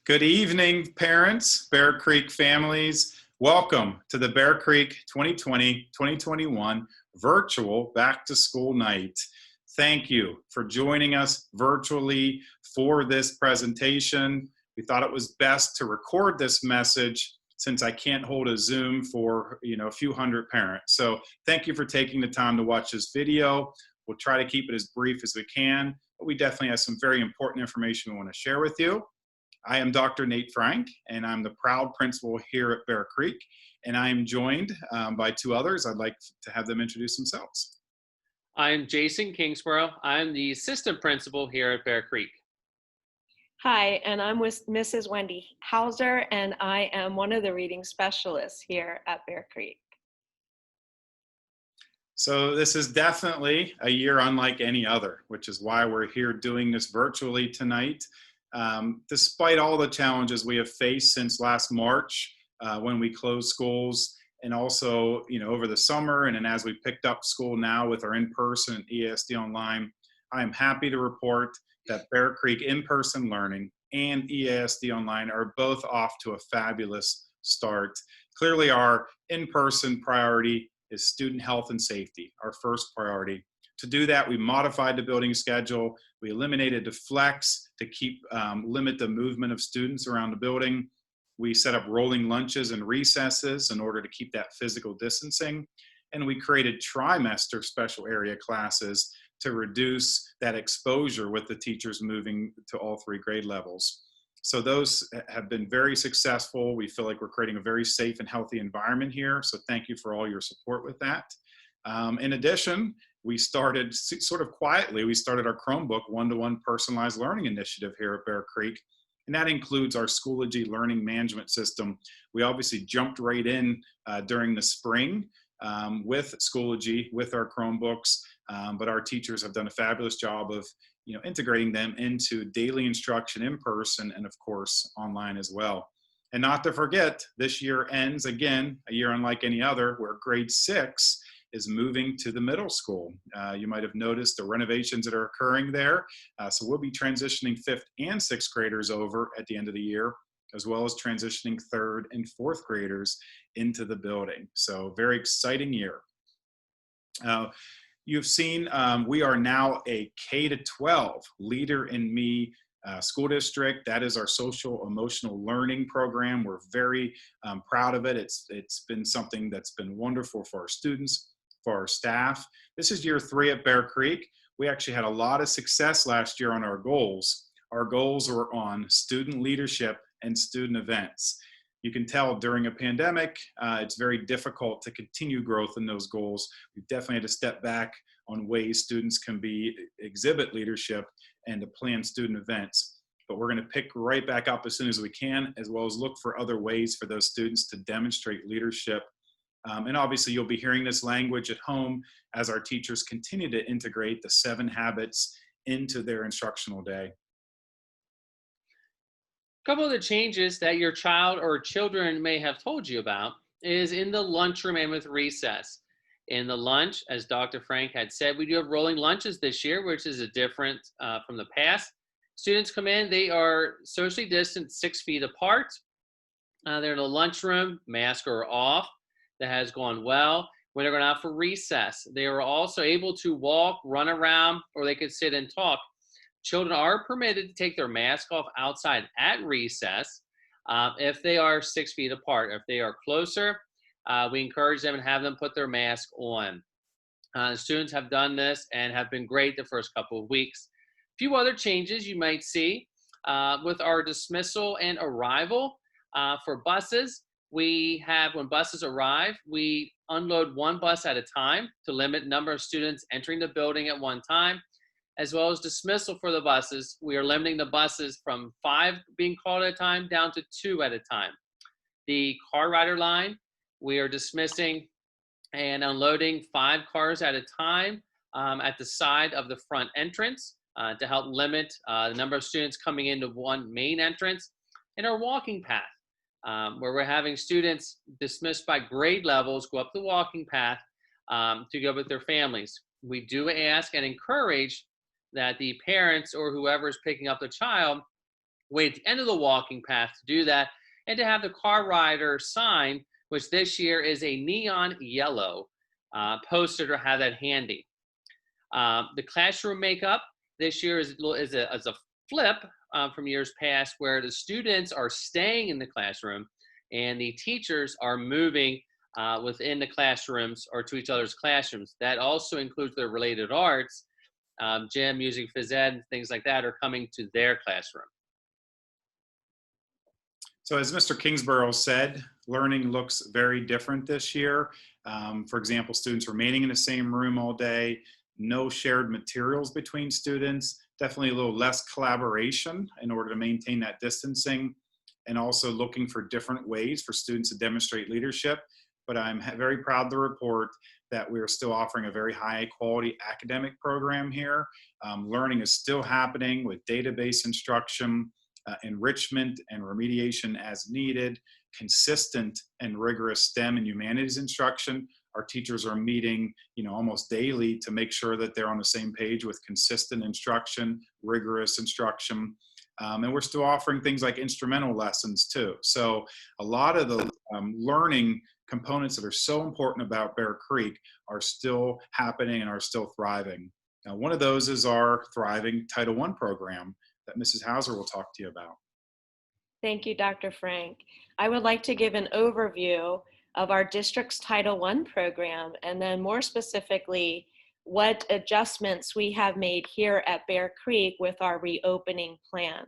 Good evening, parents, Bear Creek families. Welcome to the Bear Creek 2020-2021 virtual back to school night. Thank you for joining us virtually for this presentation. We thought it was best to record this message since I can't hold a Zoom for a few hundred parents. So thank you for taking the time to watch this video. We'll try to keep it as brief as we can, but we definitely have some very important information we want to share with you. I am Dr. Nate Frank, and I'm the proud principal here at Bear Creek, and I am joined by two others. I'd like to have them introduce themselves. I'm Jason Kingsborough. I'm the assistant principal here at Bear Creek. Hi, and I'm with Mrs. Wendy Hauser, and I am one of the reading specialists here at Bear Creek. So this is definitely a year unlike any other, which is why we're here doing this virtually tonight. Despite all the challenges we have faced since last March when we closed schools, and also over the summer, and then as we picked up school now with our in-person ESD online, I am happy to report that Bear Creek in-person learning and ESD online are both off to a fabulous start. Clearly our in-person priority is student health and safety, our first priority. To do that, we modified the building schedule. We eliminated the flex to limit the movement of students around the building. We set up rolling lunches and recesses in order to keep that physical distancing. And we created trimester special area classes to reduce that exposure with the teachers moving to all three grade levels. So those have been very successful. We feel like we're creating a very safe and healthy environment here. So thank you for all your support with that. In addition, we started sort of quietly, we started our Chromebook one-to-one personalized learning initiative here at Bear Creek. And that includes our Schoology learning management system. We obviously jumped right in during the spring with Schoology, with our Chromebooks, but our teachers have done a fabulous job of integrating them into daily instruction in person and of course online as well. And not to forget, this year ends again, a year unlike any other, where grade 6 is moving to the middle school. You might have noticed the renovations that are occurring there. So we'll be transitioning 5th and 6th graders over at the end of the year, as well as transitioning 3rd and 4th graders into the building. So very exciting year. You've seen we are now a K-12 Leader in Me school district. That is our social emotional learning program. We're very proud of it. It's been something that's been wonderful for our students, for our staff. This is year 3 at Bear Creek. We actually had a lot of success last year on our goals. Our goals were on student leadership and student events. You can tell during a pandemic, it's very difficult to continue growth in those goals. We definitely had to step back on ways students can exhibit leadership and to plan student events. But we're going to pick right back up as soon as we can, as well as look for other ways for those students to demonstrate leadership. And obviously you'll be hearing this language at home as our teachers continue to integrate the 7 habits into their instructional day. A couple of the changes that your child or children may have told you about is in the lunchroom and with recess. In the lunch, as Dr. Frank had said, we do have rolling lunches this year, which is a different from the past. Students come in, they are socially distant 6 feet apart. They're in the lunchroom, masks are off. That has gone well. When they're going out for recess, they are also able to walk, run around, or they could sit and talk. Children are permitted to take their mask off outside at recess if they are 6 feet apart. If they are closer, we encourage them and have them put their mask on. Students have done this and have been great the first couple of weeks. A few other changes you might see with our dismissal and arrival for buses. We have, when buses arrive, we unload 1 bus at a time to limit number of students entering the building at one time, as well as dismissal for the buses. We are limiting the buses from 5 being called at a time down to 2 at a time. The car rider line, we are dismissing and unloading 5 cars at a time at the side of the front entrance to help limit the number of students coming into one main entrance. In our walking path, where we're having students dismissed by grade levels go up the walking path to go with their families. We do ask and encourage that the parents or whoever is picking up the child wait at the end of the walking path to do that, and to have the car rider sign, which this year is a neon yellow poster, to have that handy. The classroom makeup this year is a flip from years past, where the students are staying in the classroom and the teachers are moving within the classrooms or to each other's classrooms. That also includes their related arts, gym, music, phys ed, things like that are coming to their classroom. So as Mr. Kingsborough said, learning looks very different this year. For example, students remaining in the same room all day, no shared materials between students, definitely a little less collaboration in order to maintain that distancing, and also looking for different ways for students to demonstrate leadership. But I'm very proud to report that we are still offering a very high quality academic program here. Learning is still happening with database instruction, enrichment and remediation as needed, consistent and rigorous STEM and humanities instruction. Our teachers are meeting, almost daily to make sure that they're on the same page with consistent instruction, rigorous instruction. And we're still offering things like instrumental lessons too. So a lot of the learning components that are so important about Bear Creek are still happening and are still thriving. Now, one of those is our thriving Title I program that Mrs. Hauser will talk to you about. Thank you, Dr. Frank. I would like to give an overview of our district's Title I program, and then more specifically, what adjustments we have made here at Bear Creek with our reopening plan.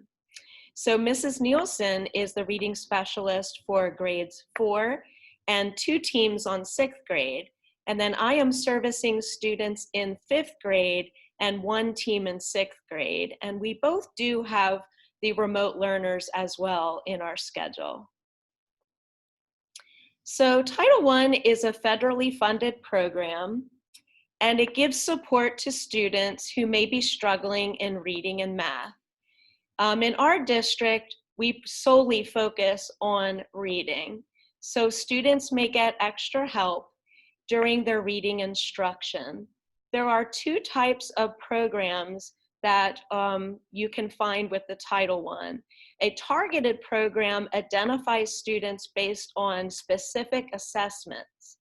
So Mrs. Nielsen is the reading specialist for grades 4 and 2 teams on 6th grade. And then I am servicing students in 5th grade and 1 team in 6th grade. And we both do have the remote learners as well in our schedule. So Title I is a federally funded program, and it gives support to students who may be struggling in reading and math. In our district, we solely focus on reading. So students may get extra help during their reading instruction. There are 2 types of programs that you can find with the Title I. A targeted program identifies students based on specific assessments.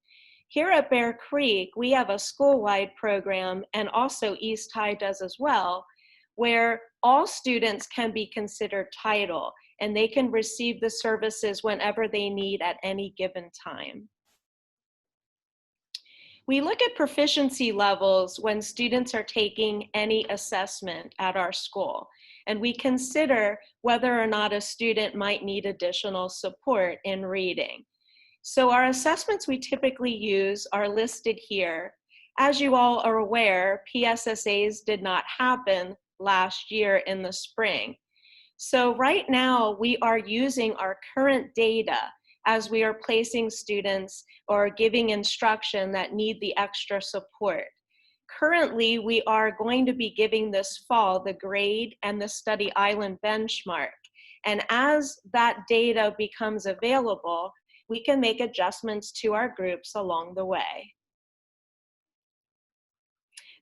Here at Bear Creek, we have a school-wide program, and also East High does as well, where all students can be considered Title, and they can receive the services whenever they need at any given time. We look at proficiency levels when students are taking any assessment at our school, and we consider whether or not a student might need additional support in reading. So our assessments we typically use are listed here. As you all are aware, PSSAs did not happen last year in the spring. So right now we are using our current data as we are placing students or giving instruction that need the extra support. Currently, we are going to be giving this fall the grade and the study island benchmark. And as that data becomes available, we can make adjustments to our groups along the way.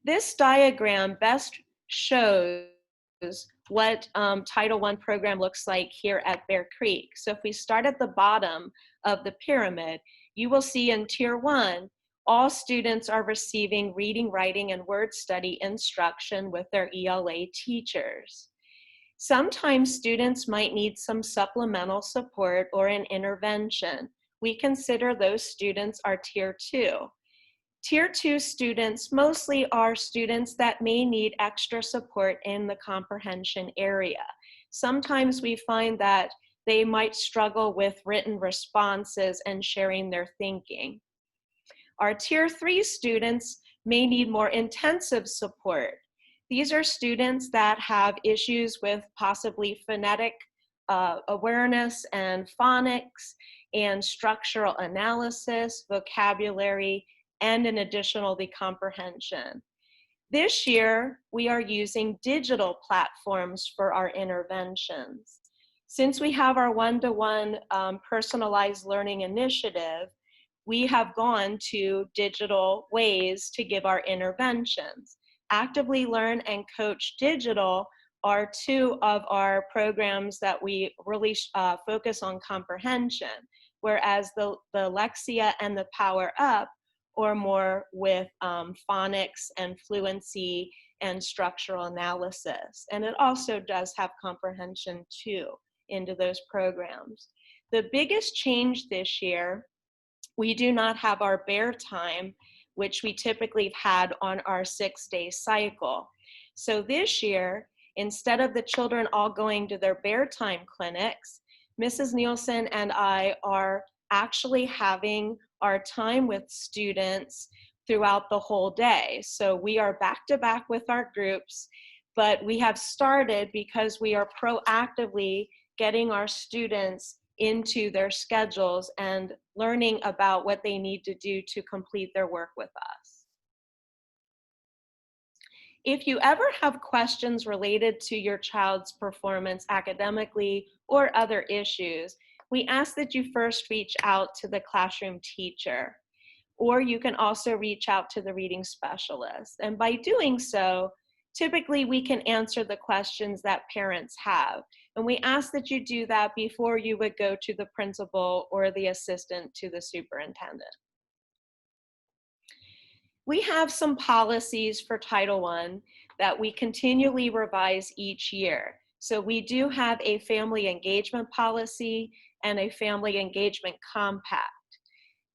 This diagram best shows what Title I program looks like here at Bear Creek. So if we start at the bottom of the pyramid, you will see in Tier 1, all students are receiving reading, writing, and word study instruction with their ELA teachers. Sometimes students might need some supplemental support or an intervention. We consider those students our Tier 2. Tier 2 students mostly are students that may need extra support in the comprehension area. Sometimes we find that they might struggle with written responses and sharing their thinking. Our Tier 3 students may need more intensive support. These are students that have issues with possibly phonetic awareness and phonics and structural analysis, vocabulary, and an additional the comprehension. This year, we are using digital platforms for our interventions. Since we have our one-to-one personalized learning initiative, we have gone to digital ways to give our interventions. Actively Learn and Coach Digital are two of our programs that we really focus on comprehension, whereas the Lexia and the Power Up are more with phonics and fluency and structural analysis. And it also does have comprehension too into those programs. The biggest change this year, we do not have our bear time, which we typically have had on our 6-day cycle. So this year, instead of the children all going to their bear time clinics, Mrs. Nielsen and I are actually having our time with students throughout the whole day. So we are back to back with our groups, but we have started because we are proactively getting our students into their schedules and learning about what they need to do to complete their work with us. If you ever have questions related to your child's performance academically or other issues, we ask that you first reach out to the classroom teacher, or you can also reach out to the reading specialist. And by doing so, typically we can answer the questions that parents have. And we ask that you do that before you would go to the principal or the assistant to the superintendent. We have some policies for Title I that we continually revise each year. So we do have a family engagement policy and a family engagement compact.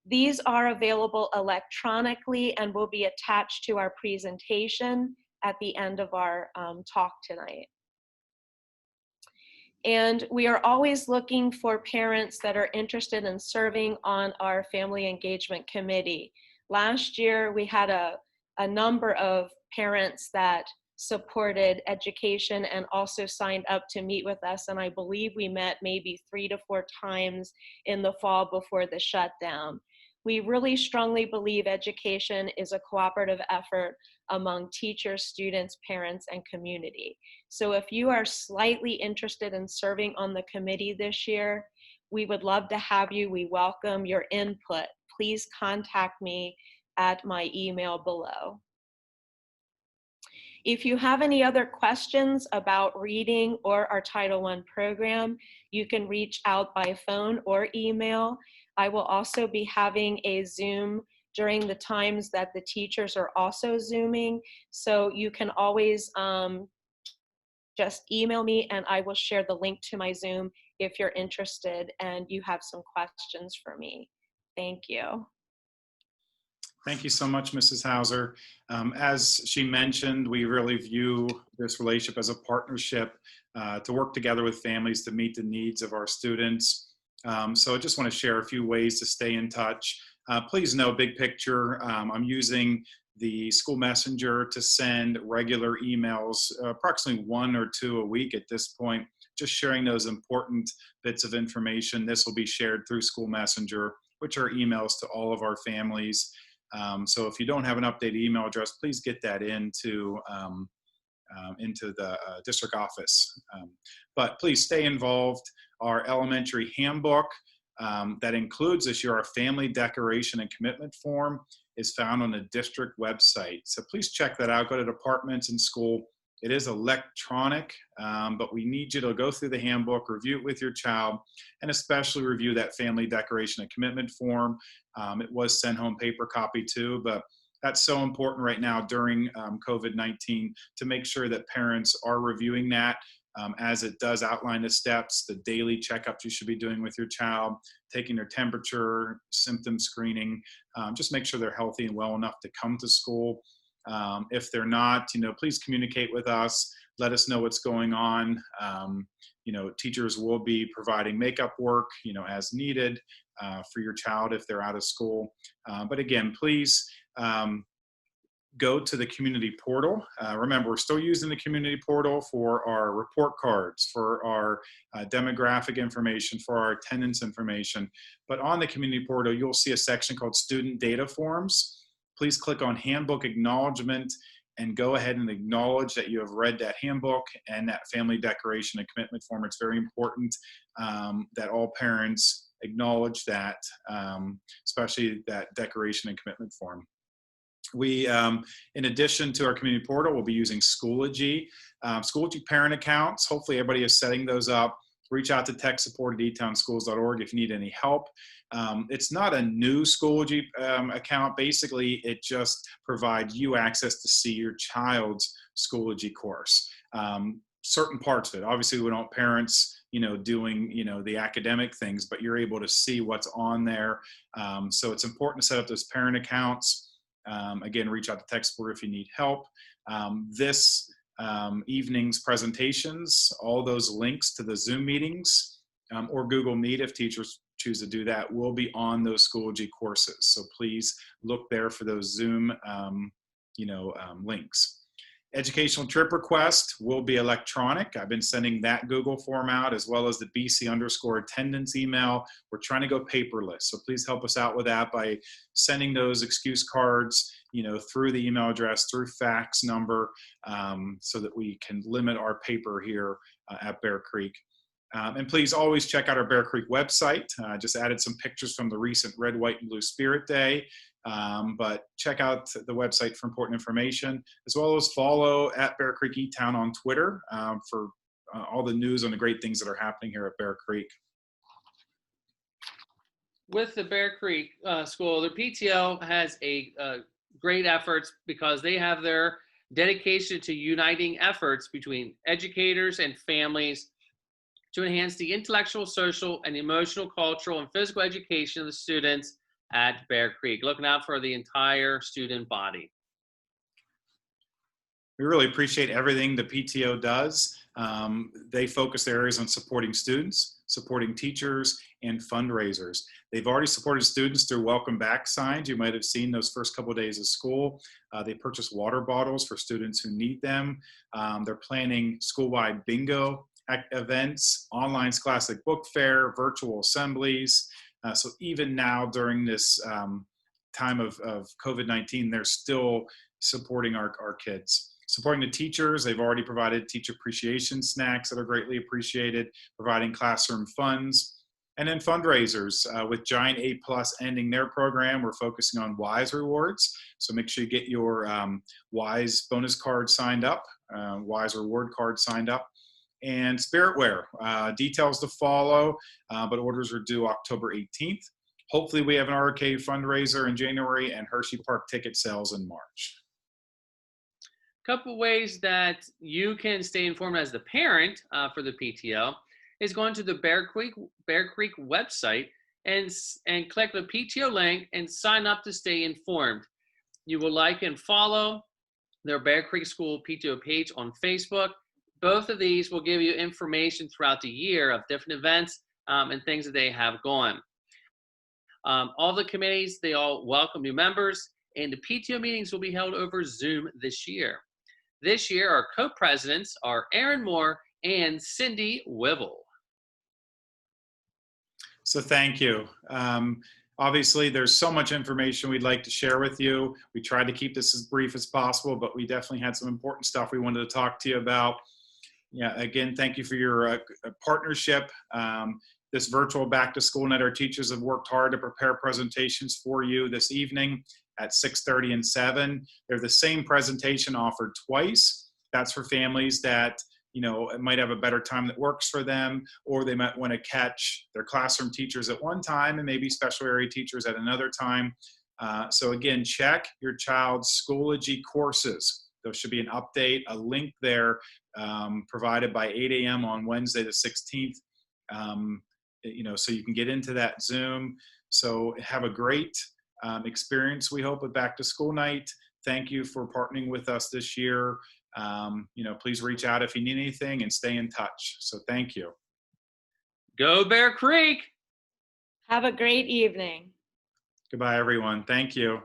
These are available electronically and will be attached to our presentation at the end of our talk tonight. And we are always looking for parents that are interested in serving on our family engagement committee. Last year, we had a number of parents that supported education and also signed up to meet with us. And I believe we met maybe 3 to 4 times in the fall before the shutdown. We really strongly believe education is a cooperative effort among teachers, students, parents, and community. So if you are slightly interested in serving on the committee this year, we would love to have you. We welcome your input. Please contact me at my email below. If you have any other questions about reading or our Title I program, you can reach out by phone or email. I will also be having a Zoom during the times that the teachers are also Zooming. So you can always just email me and I will share the link to my Zoom if you're interested and you have some questions for me. Thank you. Thank you so much, Mrs. Hauser. As she mentioned, we really view this relationship as a partnership to work together with families to meet the needs of our students. So I just want to share a few ways to stay in touch. Please know, big picture, I'm using the school messenger to send regular emails, approximately 1 or 2 a week at this point, just sharing those important bits of information. This will be shared through school messenger, which are emails to all of our families. So if you don't have an updated email address, please get that into the district office. But please stay involved. Our elementary handbook that includes this year our family declaration and commitment form is found on the district website. So please check that out. Go to departments and school. It is electronic, but we need you to go through the handbook, review it with your child, and especially review that family declaration and commitment form. It was sent home paper copy too, but that's so important right now during COVID-19 to make sure that parents are reviewing that as it does outline the steps, the daily checkups you should be doing with your child, taking their temperature, symptom screening, just make sure they're healthy and well enough to come to school. If they're not, please communicate with us. Let us know what's going on. Teachers will be providing makeup work, as needed for your child if they're out of school. But again, please go to the community portal. Remember, we're still using the community portal for our report cards, for our demographic information, for our attendance information. But on the community portal, you'll see a section called Student Data Forms. Please click on Handbook Acknowledgement and go ahead and acknowledge that you have read that handbook and that family declaration and commitment form. It's very important that all parents acknowledge that, especially that declaration and commitment form. We, in addition to our community portal, we'll be using Schoology. Schoology parent accounts, hopefully everybody is setting those up. Reach out to tech support at etownschools.org if you need any help. It's not a new Schoology account. Basically, it just provides you access to see your child's Schoology course. Certain parts of it. Obviously, we don't want parents, doing, the academic things, but you're able to see what's on there. So it's important to set up those parent accounts. Again, reach out to tech support if you need help. This evening's presentations, all those links to the Zoom meetings or Google Meet if teachers choose to do that, will be on those Schoology courses. So please look there for those Zoom links. Educational trip request will be electronic. I've been sending that Google form out as well as the BC_attendance email. We're trying to go paperless. So please help us out with that by sending those excuse cards, through the email address, through fax number, so that we can limit our paper here at Bear Creek. And please always check out our Bear Creek website. Just added some pictures from the recent Red, White, and Blue Spirit Day. But check out the website for important information, as well as follow at Bear Creek eTown on Twitter for all the news on the great things that are happening here at Bear Creek. With the Bear Creek School, the PTO has a great efforts because they have their dedication to uniting efforts between educators and families to enhance the intellectual, social, and emotional, cultural, and physical education of the students at Bear Creek, looking out for the entire student body. We really appreciate everything the PTO does. They focus their areas on supporting students, supporting teachers, and fundraisers. They've already supported students through welcome back signs. You might have seen those first couple of days of school. They purchase water bottles for students who need them. They're planning school-wide bingo events, online Scholastic Book Fair, virtual assemblies. So even now during this time of COVID-19, they're still supporting our kids. Supporting the teachers, they've already provided teacher appreciation snacks that are greatly appreciated, providing classroom funds. And then fundraisers, with Giant A+ ending their program, we're focusing on WISE rewards. So make sure you get your WISE bonus card signed up, WISE reward card signed up. And Spiritware, details to follow, but orders are due October 18th. Hopefully we have an RK fundraiser in January and Hershey Park ticket sales in March. Couple ways that you can stay informed as the parent for the PTO is going to the Bear Creek website and click the PTO link and sign up to stay informed. You will like and follow their Bear Creek School PTO page on Facebook. Both of these will give you information throughout the year of different events and things that they have going. All the committees, they all welcome new members, and the PTO meetings will be held over Zoom this year. This year, our co-presidents are Aaron Moore and Cindy Wivel. So thank you. Obviously, there's so much information we'd like to share with you. We tried to keep this as brief as possible, but we definitely had some important stuff we wanted to talk to you about. Yeah, again, thank you for your partnership. This virtual back to school night, our teachers have worked hard to prepare presentations for you this evening at 6:30 and 7. They're the same presentation offered twice. That's for families that, might have a better time that works for them, or they might want to catch their classroom teachers at one time and maybe special area teachers at another time. So again, check your child's Schoology courses. There should be an update, a link there provided by 8 a.m. on Wednesday the 16th, so you can get into that Zoom. So have a great experience, we hope, with Back to School Night. Thank you for partnering with us this year. Please reach out if you need anything and stay in touch. So thank you. Go Bear Creek! Have a great evening. Goodbye, everyone. Thank you.